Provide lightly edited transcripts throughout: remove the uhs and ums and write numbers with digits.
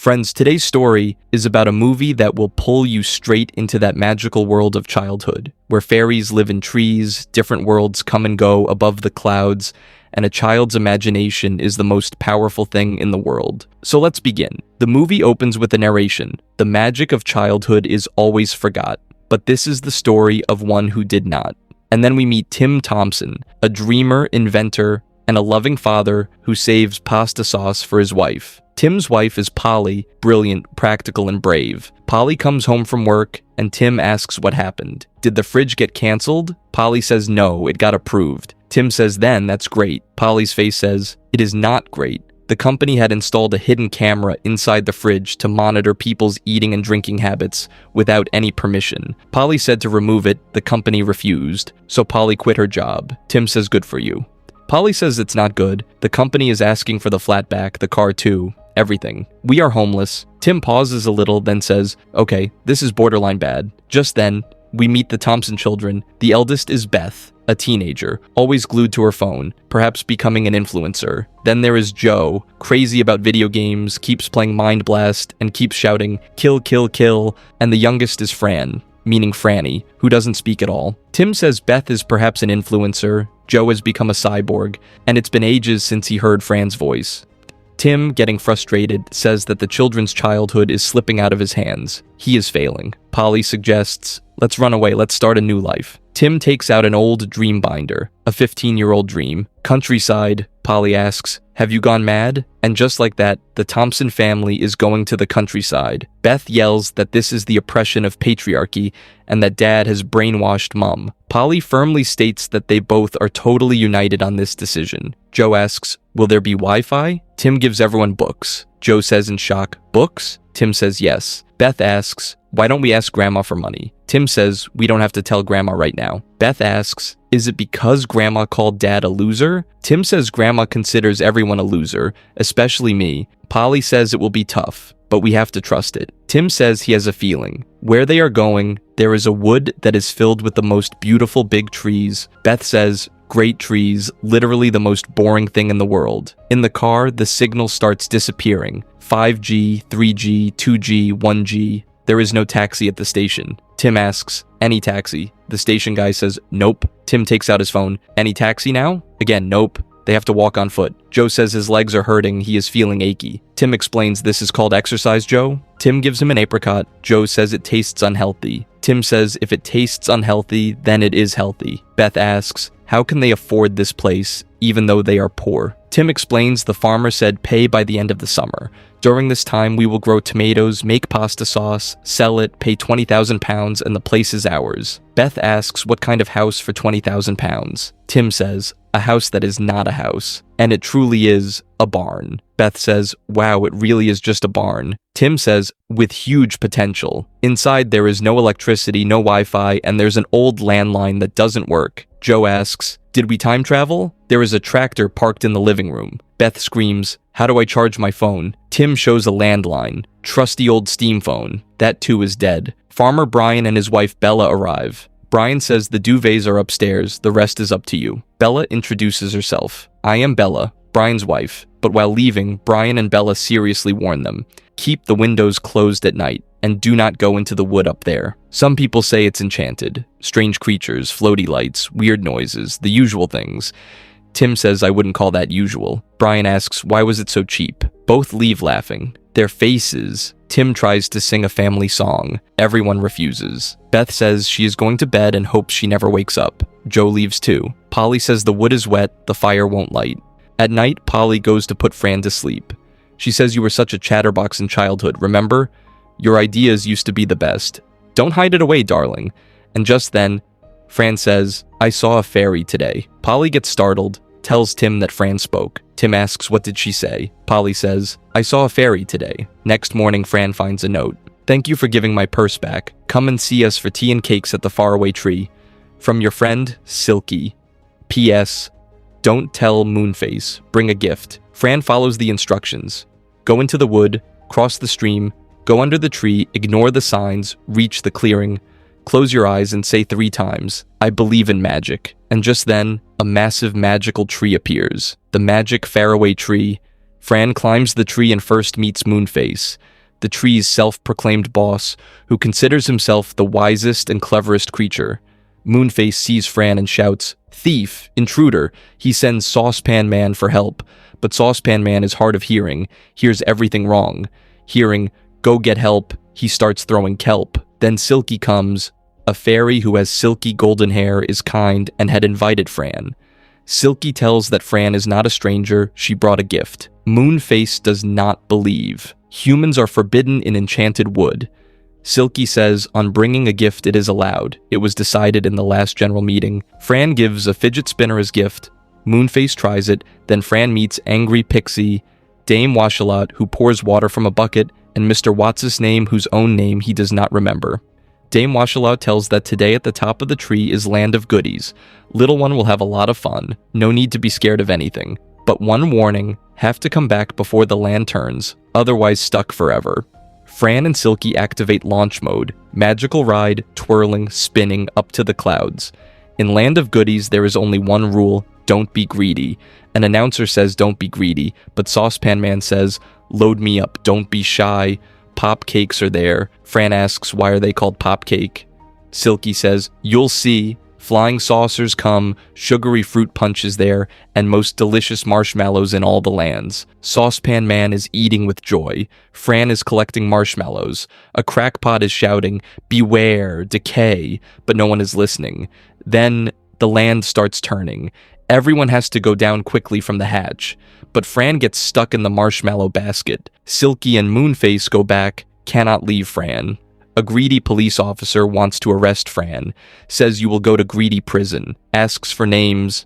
Friends, today's story is about a movie that will pull you straight into that magical world of childhood, where fairies live in trees, different worlds come and go above the clouds, and a child's imagination is the most powerful thing in the world. So let's begin. The movie opens with a narration. The magic of childhood is always forgot, but this is the story of one who did not. And then we meet Tim Thompson, a dreamer, inventor, and a loving father who saves pasta sauce for his wife. Tim's wife is Polly, brilliant, practical, and brave. Polly comes home from work, and Tim asks what happened. Did the fridge get canceled? Polly says no, it got approved. Tim says then, that's great. Polly's face says, it is not great. The company had installed a hidden camera inside the fridge to monitor people's eating and drinking habits without any permission. Polly said to remove it, the company refused, so Polly quit her job. Tim says good for you. Polly says it's not good. The company is asking for the flatback, the car too, everything. We are homeless. Tim pauses a little, then says, okay, this is borderline bad. Just then, we meet the Thompson children. The eldest is Beth, a teenager, always glued to her phone, perhaps becoming an influencer. Then there is Joe, crazy about video games, keeps playing Mind Blast, and keeps shouting, kill, kill, kill. And the youngest is Fran, meaning Franny, who doesn't speak at all. Tim says Beth is perhaps an influencer, Joe has become a cyborg, and it's been ages since he heard Fran's voice. Tim, getting frustrated, says that the children's childhood is slipping out of his hands. He is failing. Polly suggests, let's run away, let's start a new life. Tim takes out an old dream binder, a 15-year-old dream. Countryside, Polly asks, have you gone mad? And just like that, the Thompson family is going to the countryside. Beth yells that this is the oppression of patriarchy and that Dad has brainwashed Mom. Polly firmly states that they both are totally united on this decision. Joe asks, will there be Wi-Fi? Tim gives everyone books. Joe says in shock, books? Tim says yes. Beth asks, why don't we ask Grandma for money? Tim says, we don't have to tell Grandma right now. Beth asks, is it because Grandma called Dad a loser? Tim says Grandma considers everyone a loser, especially me. Polly says it will be tough, but we have to trust it. Tim says he has a feeling. Where they are going, there is a wood that is filled with the most beautiful big trees. Beth says, great trees, literally the most boring thing in the world. In the car, the signal starts disappearing. 5G, 3G, 2G, 1G. There is no taxi at the station. Tim asks, any taxi? The station guy says, nope. Tim takes out his phone. Any taxi now? Again, nope. They have to walk on foot. Joe says his legs are hurting, he is feeling achy. Tim explains this is called exercise, Joe. Tim gives him an apricot. Joe says it tastes unhealthy. Tim says if it tastes unhealthy, then it is healthy. Beth asks, how can they afford this place, even though they are poor? Tim explains the farmer said pay by the end of the summer. During this time, we will grow tomatoes, make pasta sauce, sell it, pay 20,000 pounds, and the place is ours. Beth asks what kind of house for 20,000 pounds. Tim says, a house that is not a house. And it truly is a barn. Beth says, wow, it really is just a barn. Tim says, with huge potential. Inside there is no electricity, no Wi-Fi, and there's an old landline that doesn't work. Joe asks, did we time travel? There is a tractor parked in the living room. Beth screams, how do I charge my phone? Tim shows a landline. Trusty old steam phone. That too is dead. Farmer Brian and his wife Bella arrive. Brian says the duvets are upstairs, the rest is up to you. Bella introduces herself. I am Bella, Brian's wife, but while leaving, Brian and Bella seriously warn them. Keep the windows closed at night, and do not go into the wood up there. Some people say it's enchanted. Strange creatures, floaty lights, weird noises, the usual things. Tim says I wouldn't call that usual. Brian asks why was it so cheap? Both leave laughing. Their faces. Tim tries to sing a family song. Everyone refuses. Beth says she is going to bed and hopes she never wakes up. Joe leaves too. Polly says the wood is wet, the fire won't light. At night, Polly goes to put Fran to sleep. She says you were such a chatterbox in childhood, remember? Your ideas used to be the best. Don't hide it away, darling. And just then, Fran says, I saw a fairy today. Polly gets startled, tells Tim that Fran spoke. Tim asks what did she say. Polly says, I saw a fairy today. Next morning, Fran finds a note. Thank you for giving my purse back. Come and see us for tea and cakes at the Faraway Tree. From your friend, Silky. P.S. Don't tell Moonface. Bring a gift. Fran follows the instructions. Go into the wood, cross the stream, go under the tree, ignore the signs, reach the clearing, close your eyes and say 3 times, I believe in magic. And just then, a massive magical tree appears. The Magic Faraway Tree. Fran climbs the tree and first meets Moonface. the tree's self-proclaimed boss, who considers himself the wisest and cleverest creature. Moonface sees Fran and shouts, "Thief! Intruder!" He sends Saucepan Man for help, but Saucepan Man is hard of hearing, hears everything wrong. Hearing, "Go get help," he starts throwing kelp. Then Silky comes. A fairy who has silky golden hair is kind and had invited Fran. Silky tells that Fran is not a stranger, she brought a gift. Moonface does not believe. Humans are forbidden in enchanted wood. Silky says, on bringing a gift it is allowed. It was decided in the last general meeting. Fran gives a fidget spinner as gift. Moonface tries it, then Fran meets Angry Pixie, Dame Washalot, who pours water from a bucket, and Mr. What's-his name, whose own name he does not remember. Dame Washalot tells that today at the top of the tree is Land of Goodies. Little one will have a lot of fun, no need to be scared of anything. But one warning, have to come back before the land turns, otherwise stuck forever. Fran and Silky activate launch mode, magical ride, twirling, spinning up to the clouds. In Land of Goodies, there is only one rule, don't be greedy. An announcer says don't be greedy, but Saucepan Man says, load me up, don't be shy. Pop cakes are there. Fran asks why are they called pop cake. Silky says, you'll see. Flying saucers come, sugary fruit punch is there, and most delicious marshmallows in all the lands. Saucepan Man is eating with joy. Fran is collecting marshmallows. A crackpot is shouting, beware, decay, but no one is listening. Then the land starts turning. Everyone has to go down quickly from the hatch, but Fran gets stuck in the marshmallow basket. Silky and Moonface go back, cannot leave Fran. A greedy police officer wants to arrest Fran, says you will go to greedy prison, asks for names.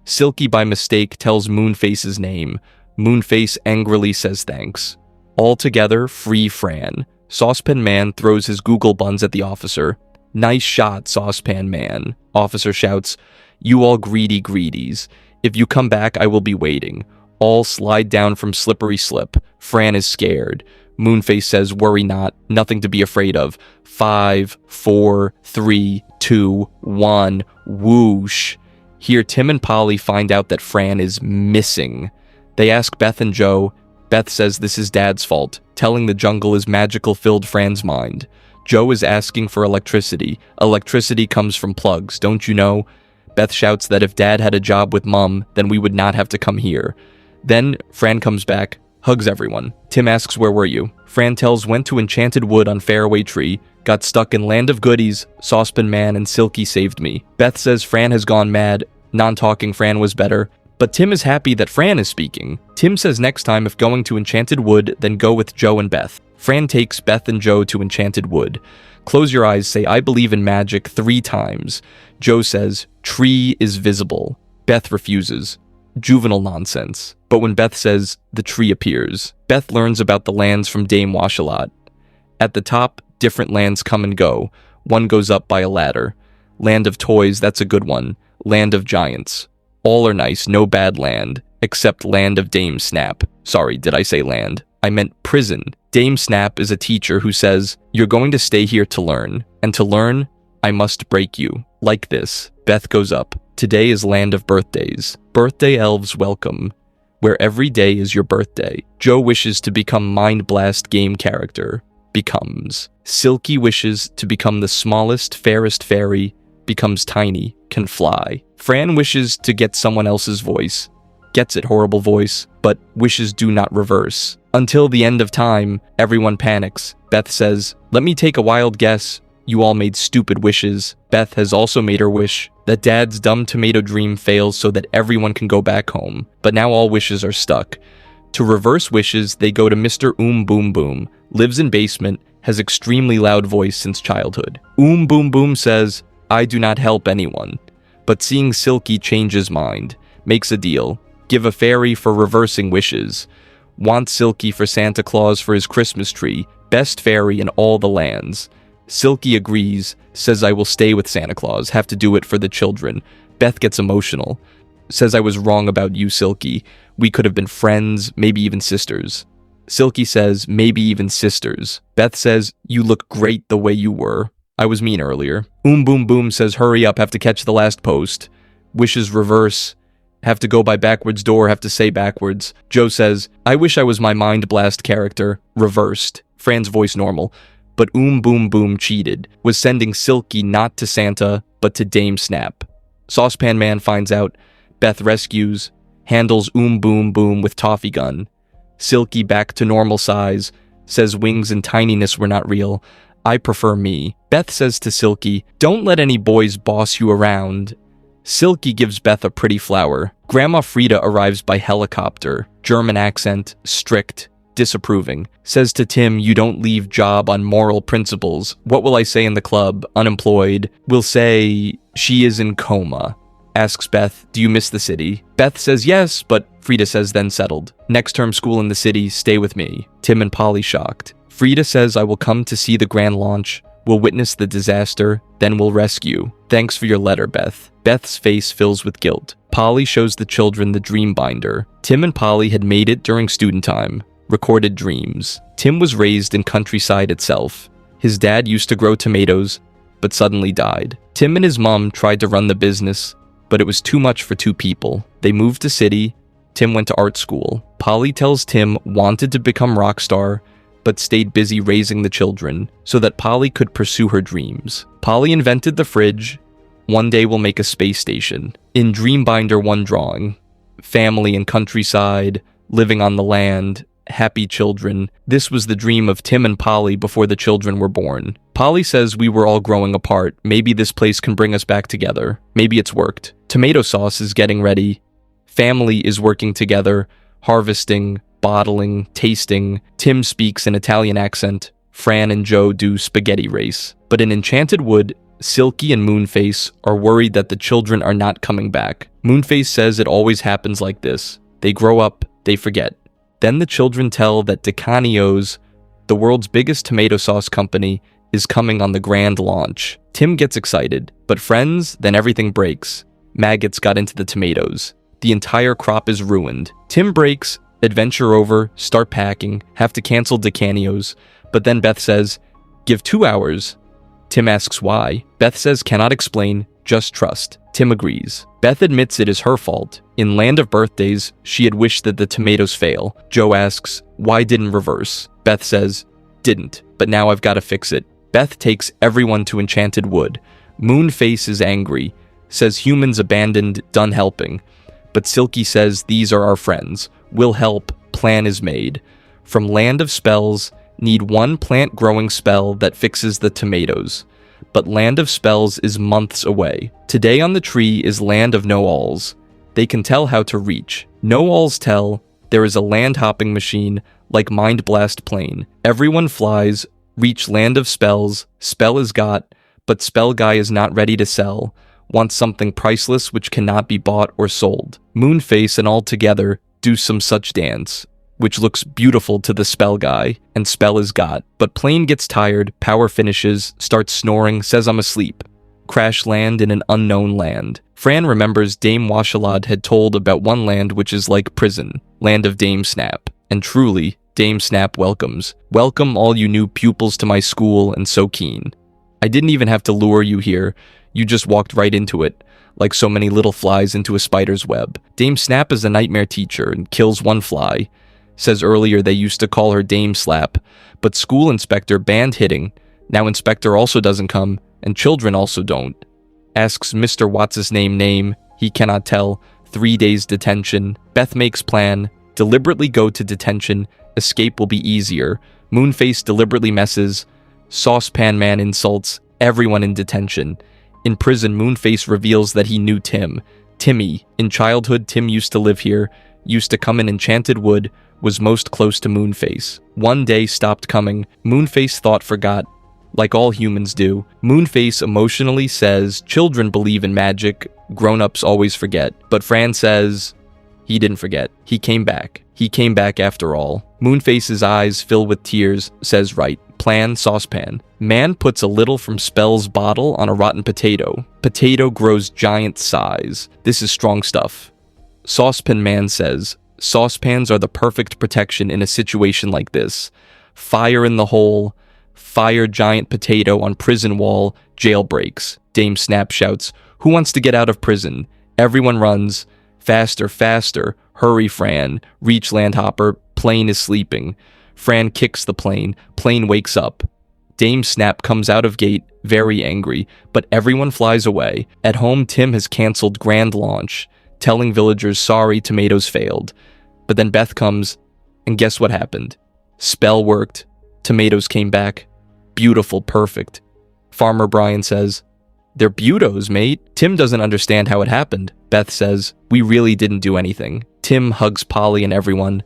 Silky by mistake tells Moonface's name. Moonface angrily says thanks. All together, free Fran. Saucepan Man throws his Google buns at the officer. Nice shot, Saucepan Man. Officer shouts, you all greedy greedies. If you come back, I will be waiting. All slide down from slippery slip. Fran is scared. Moonface says, worry not, nothing to be afraid of. 5, 4, 3, 2, 1, whoosh. Here, Tim and Polly find out that Fran is missing. They ask Beth and Joe. Beth says this is Dad's fault, telling the jungle is magical filled Fran's mind. Joe is asking for electricity. Electricity comes from plugs, don't you know? Beth shouts that if Dad had a job with Mum, then we would not have to come here. Then Fran comes back, hugs everyone. Tim asks where were you? Fran tells went to Enchanted Wood on Faraway Tree, got stuck in Land of Goodies, Saucepan Man and Silky saved me. Beth says Fran has gone mad, non-talking Fran was better, but Tim is happy that Fran is speaking. Tim says next time if going to Enchanted Wood, then go with Joe and Beth. Fran takes Beth and Joe to Enchanted Wood. Close your eyes, say I believe in magic 3 times. Joe says, tree is visible. Beth refuses. Juvenile nonsense. But when Beth says, the tree appears. Beth learns about the lands from Dame Washalot. At the top, different lands come and go. One goes up by a ladder. Land of toys, that's a good one. Land of giants. All are nice, no bad land. Except Land of Dame Snap. Sorry, did I say land? I meant prison. Dame Snap is a teacher who says, you're going to stay here to learn. And to learn, I must break you. Like this. Beth goes up. Today is Land of Birthdays. Birthday elves welcome, where every day is your birthday. Joe wishes to become Mind Blast game character. Becomes. Silky wishes to become the smallest, fairest fairy. Becomes tiny, can fly. Fran wishes to get someone else's voice. Gets it, horrible voice, but wishes do not reverse. Until the end of time, everyone panics. Beth says, let me take a wild guess. You all made stupid wishes. Beth has also made her wish that Dad's dumb tomato dream fails so that everyone can go back home. But now all wishes are stuck. To reverse wishes, they go to Mr. Boom Boom, lives in basement, has extremely loud voice since childhood. Boom Boom says, I do not help anyone. But seeing Silky changes mind, makes a deal. Give a fairy for reversing wishes. Want Silky for Santa Claus for his Christmas tree, best fairy in all the lands. Silky agrees, says I will stay with Santa Claus, have to do it for the children. Beth gets emotional, says I was wrong about you, Silky. We could have been friends, maybe even sisters. Silky says, maybe even sisters. Beth says, you look great the way you were. I was mean earlier. Boom Boom says, hurry up, have to catch the last post. Wishes reverse. Have to go by backwards door, have to say backwards. Joe says, I wish I was my Mind Blast character. Reversed. Fran's voice normal. But Boom Boom cheated, was sending Silky not to Santa, but to Dame Snap. Saucepan Man finds out. Beth rescues, handles Boom Boom with toffee gun. Silky back to normal size, says wings and tininess were not real. I prefer me. Beth says to Silky, don't let any boys boss you around. Silky gives Beth a pretty flower. Grandma Frida arrives by helicopter. German accent, strict, disapproving. Says to Tim, you don't leave job on moral principles. What will I say in the club? Unemployed. Will say, she is in coma. Asks Beth, do you miss the city? Beth says yes, but Frida says then settled. Next term school in the city, stay with me. Tim and Polly shocked. Frida says I will come to see the grand launch. We'll witness the disaster, then we'll rescue. Thanks for your letter, Beth. Beth's face fills with guilt. Polly shows the children the dream binder. Tim and Polly had made it during student time. Recorded dreams. Tim was raised in countryside itself. His dad used to grow tomatoes, but suddenly died. Tim and his mom tried to run the business, but it was too much for two people. They moved to city. Tim went to art school. Polly tells Tim wanted to become rock star, but stayed busy raising the children so that Polly could pursue her dreams. Polly invented the fridge. One day we'll make a space station. In Dreambinder, one drawing. Family and countryside, living on the land, happy children. This was the dream of Tim and Polly before the children were born. Polly says we were all growing apart. Maybe this place can bring us back together. Maybe it's worked. Tomato sauce is getting ready. Family is working together, harvesting, bottling, tasting. Tim speaks an Italian accent. Fran and Joe do spaghetti race. But in Enchanted Wood, Silky and Moonface are worried that the children are not coming back. Moonface says it always happens like this. They grow up, they forget. Then the children tell that Decanio's, the world's biggest tomato sauce company, is coming on the grand launch. Tim gets excited, but friends, then everything breaks. Maggots got into the tomatoes. The entire crop is ruined. Tim breaks, adventure over, start packing, have to cancel Decanio's, but then Beth says, give 2 hours. Tim asks why. Beth says cannot explain, just trust. Tim agrees. Beth admits it is her fault. In Land of Birthdays, she had wished that the tomatoes fail. Joe asks, why didn't reverse? Beth says, didn't, but now I've got to fix it. Beth takes everyone to Enchanted Wood. Moonface is angry, says humans abandoned, done helping. But Silky says these are our friends. We'll help, plan is made. From Land of Spells, need one plant growing spell that fixes the tomatoes. But Land of Spells is months away. Today on the tree is Land of Know-Alls. They can tell how to reach. Know-Alls tell there is a land hopping machine like Mind Blast Plane. Everyone flies, reach Land of Spells, spell is got, but Spell Guy is not ready to sell. Wants something priceless which cannot be bought or sold. Moonface and all together do some such dance, which looks beautiful to the Spell Guy, and spell is got. But Plane gets tired, power finishes, starts snoring, says I'm asleep. Crash land in an unknown land. Fran remembers Dame Washalot had told about one land which is like prison, land of Dame Snap. And truly, Dame Snap welcomes. Welcome all you new pupils to my school and so keen. I didn't even have to lure you here. You just walked right into it, like so many little flies into a spider's web. Dame Snap is a nightmare teacher and kills one fly. Says earlier they used to call her Dame Slap, but school inspector banned hitting. Now inspector also doesn't come, and children also don't. Asks Mr. What's-his-name, he cannot tell. 3 days detention. Beth makes plan. Deliberately go to detention. Escape will be easier. Moonface deliberately messes. Saucepan Man insults. Everyone in detention. In prison, Moonface reveals that he knew Tim. Timmy. In childhood, Tim used to live here, used to come in Enchanted Wood, was most close to Moonface. One day stopped coming. Moonface thought forgot, like all humans do. Moonface emotionally says children believe in magic, grown-ups always forget. But Fran says he didn't forget. He came back. He came back after all. Moonface's eyes fill with tears, says right. Plan, saucepan. Man puts a little from Spell's bottle on a rotten potato. Potato grows giant size. This is strong stuff. Saucepan Man says, saucepans are the perfect protection in a situation like this. Fire in the hole. Fire giant potato on prison wall. Jail breaks. Dame Snap shouts, who wants to get out of prison? Everyone runs. Faster, faster. Hurry, Fran. Reach Landhopper. Plane is sleeping. Fran kicks the plane. Plane wakes up. Dame Snap comes out of gate, very angry, but everyone flies away. At home, Tim has cancelled grand launch, telling villagers sorry, tomatoes failed. But then Beth comes, and guess what happened? Spell worked. Tomatoes came back. Beautiful, perfect. Farmer Brian says, "They're beautos, mate." Tim doesn't understand how it happened. Beth says, "We really didn't do anything." Tim hugs Polly and everyone.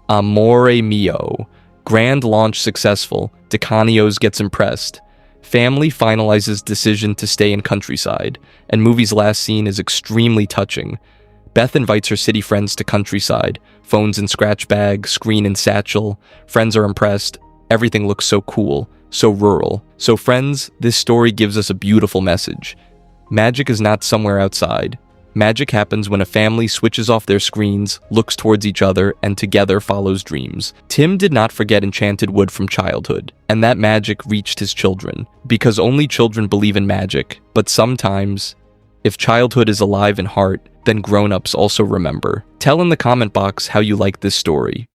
Amore mio. Grand launch successful. Decanios gets impressed. Family finalizes decision to stay in countryside, and movie's last scene is extremely touching. Beth invites her city friends to countryside. Phones in scratch bag, screen in satchel. Friends are impressed. Everything looks so cool, so rural. So friends, this story gives us a beautiful message. Magic is not somewhere outside. Magic happens when a family switches off their screens, looks towards each other, and together follows dreams. Tim did not forget enchanted wood from childhood, and that magic reached his children, because only children believe in magic. But sometimes, if childhood is alive in heart, then grown-ups also remember. Tell in the comment box how you like this story.